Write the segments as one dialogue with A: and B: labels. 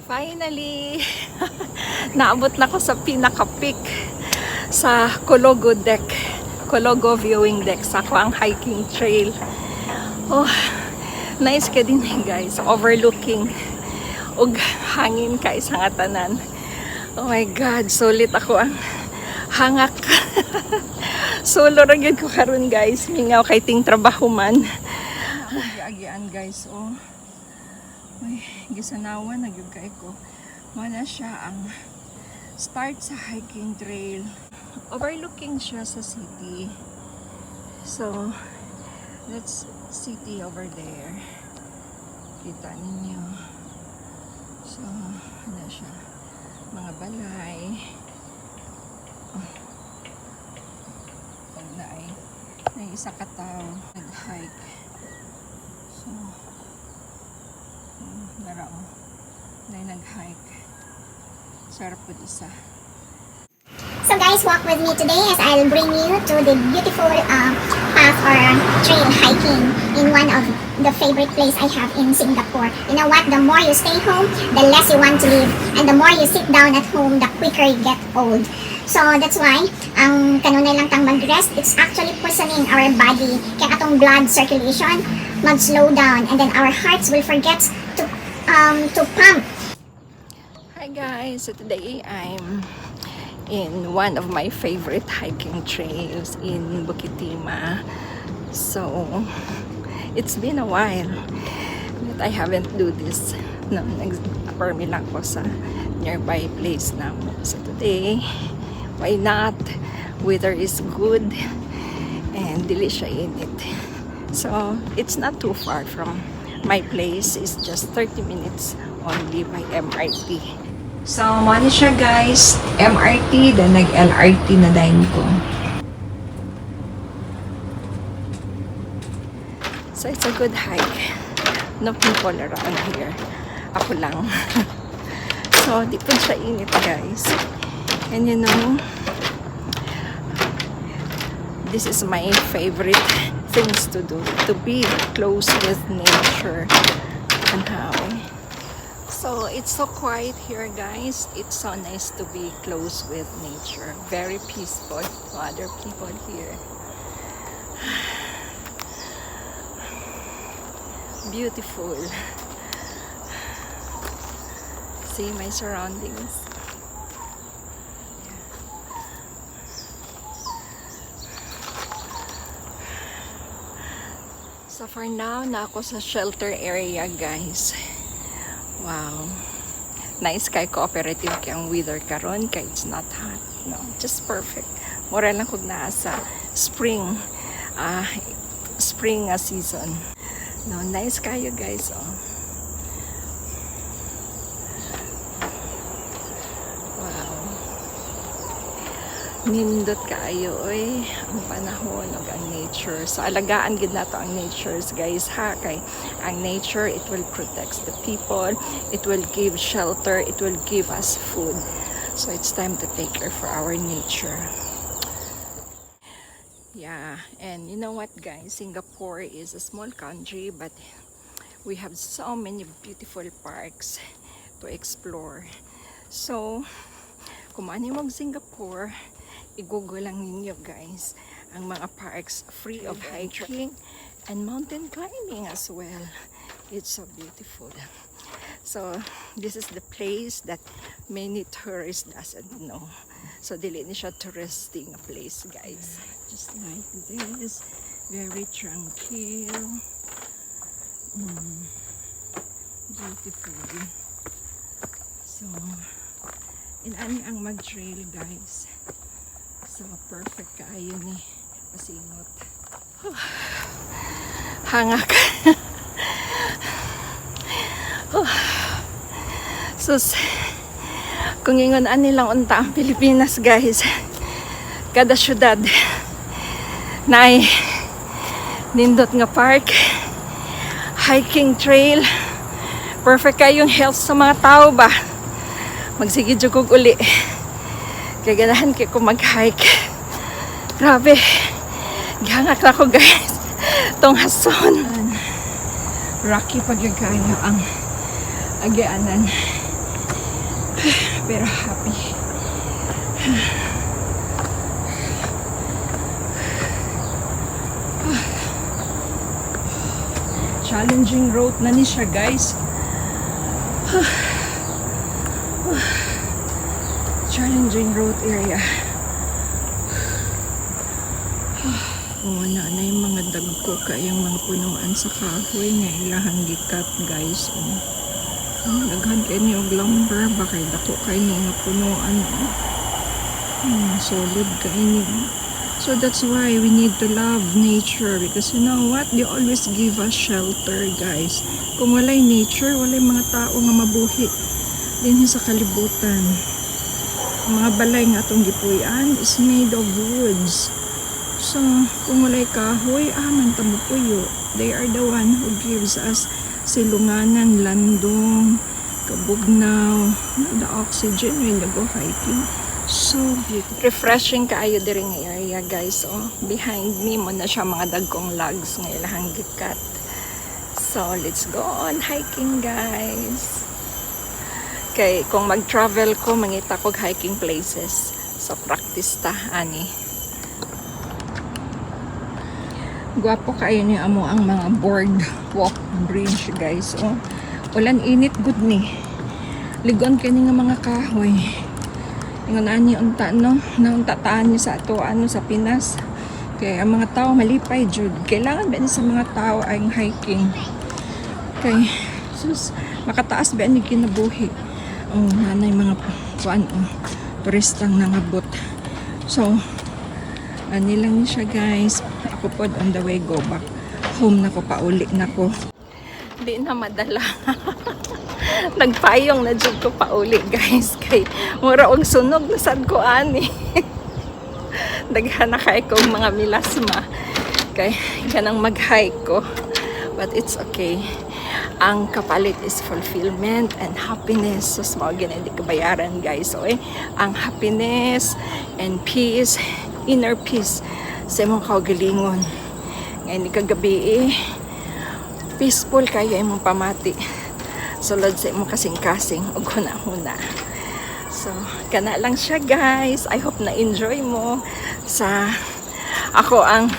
A: Finally, naabot na ko sa pinaka-peak sa Cologo deck. Cologo viewing deck sa Kuang hiking trail. Oh, nice ka din guys. Overlooking ug hangin kay sa nga tanan. Oh my God, sulit ako ang hangak. Solo ra gyud ko karon guys. Mingaw kay ting trabaho man. Agian guys, oh. Uy, gisanawan na gyud kay ko. Wala siya ang start sa hiking trail. Overlooking siya sa city. So, that's city over there. Kita ninyo. So, ano siya? Mga balay. Pag na ay isa ka tao nag-hike. So, laro na nag-hike. Sarap po isa.
B: So guys, walk with me today as I'll bring you to the beautiful path or trail hiking in one of the favorite place I have in Singapore. You know what? The more you stay home, the less you want to leave. And the more you sit down at home, the quicker you get old. So that's why, ang kanunay lang tang mag-rest, it's actually poisoning our body. Kaya atong blood circulation mag-slow down. And then our hearts will forget to pump.
A: Hi guys, so today I'm in one of my favorite hiking trails in Bukit Timah. So it's been a while that I haven't do this. No, nag-permi lang ko sa nearby place na. So today, why not? Weather is good and dili siya init. So it's not too far from my place. It's just 30 minutes only by MRT. So, money siya guys. MRT, then nag-LRT na dahil ko. So, it's a good hike. No people around here. Ako lang. So, di po siya init guys. And you know, this is my favorite things to do. To be close with nature. And how. So, it's so quiet here guys. It's so nice to be close with nature. Very peaceful to other people here. Beautiful. See my surroundings. So for now, na ako sa shelter area guys. Wow. Nice kay cooperative kay ang weather karon kay it's not hot. No, just perfect. Mura lang kog naa sa spring season. No, nice kayo guys, oh. Wow. Nindot kaayo oy ang panahon ug ang nature. So alagaan gid nato ang natures guys ha, kay ang nature, it will protect the people, it will give shelter, it will give us food. So it's time to take care for our nature. Yeah, and you know what guys, Singapore is a small country but we have so many beautiful parks to explore. So kung ano mo Singapore, i-google lang ninyo guys ang mga parks free of hiking and mountain climbing as well. It's so beautiful. So this is the place that many tourists doesn't know. So dili ni siya touristing place guys. Just like this, very tranquil. Beautiful. So inani ang mag-trail guys. So, perfect kaayo ni pasingot. Hangak. Sus, kung ingon nilang unta ang Pilipinas guys, kada syudad na ay nindot nga park, hiking trail, perfect kayong health sa mga tao ba? Magsige jugog uli. Kaya ganahan kayo ko mag-hike. Grabe. Gihangak na ko guys. Tong hason. Rocky pag kayo ang agianan. Pero happy. Challenging road na ni siya, guys. Challenging road area. Na yung mga dagko kayang mga punuan sa kahoy nga ilahang gikat, guys. Naghan kayo niyo lumber, baka dako kayo niyo nga punuan. Solid kayo niyo. So that's why we need to love nature, because you know what? They always give us shelter, guys. Kung walay nature, walay mga tao nga mabuhi din sa kalibutan. Ang mga balay nga atong gipuy-an is made of woods. So, kung walay kahoy, man tamo puyo. They are the one who gives us silunganan, landong, kabugnaw, the oxygen when you go hiking. So beautiful. Refreshing kaayo diri nga area, guys. Behind me mo na siya mga dagkong logs nga ilahang gikat. So, let's go on hiking, guys. Kay kung mag-travel ko, mangita ko hiking places. So, practice ta, ani. Gwapo kayo niyo amo ang mga boardwalk bridge, guys. Ulan init good ni. Ligon kani nga mga kahoy. Ingon ani unta no, naunta taan niyo sa ato sa Pinas. Kaya ang mga tao malipay jud. Kailangan ba ni sa mga tao ay hiking. Kay sus makataas ba ni kinabuhi. Nanay mga kuan turistang nangabot. So ani lang ni siya, guys. Ako pod on the way go back home na ko, pauli na ko. Di na madala. Nagpayong na dyan ko pauli, guys. Kay mura og sunog na sad ko ani. Daghan na kay kong mga milasma. Kay kanang mag-hike ko. But it's okay. Ang kapalit is fulfillment and happiness. So, small hindi kabayaran, guys. So, ang happiness and peace, inner peace sa imong kaugalingon. Ngayon ni kagabi peaceful kayo imong pamati. Sulod sa imong kasing-kasing ug huna-huna. So, kana lang siya, guys. I hope na enjoy mo sa ako ang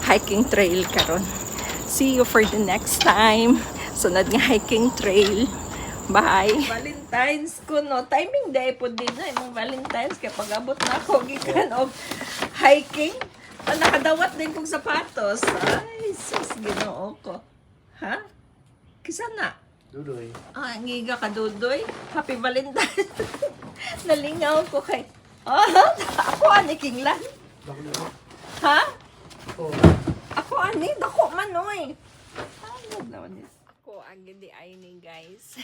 A: hiking trail karon. See you for the next time. Sunod nga hiking trail. Bye. Valentine's ko no. Timing day po din na imong Valentine's kay pag-abot na ako gikan og hiking. Nakadawat din kong sapatos. Ay, sus, Ginoo ko. Ha? Kisa na?
C: Dudoy.
A: Ngiga ka, Dudoy. Happy Valentine's. Nalingaw ko kay... ako ani kinglan. Ha? Ako ani, dako man oy. Ako agi di ay ni, guys.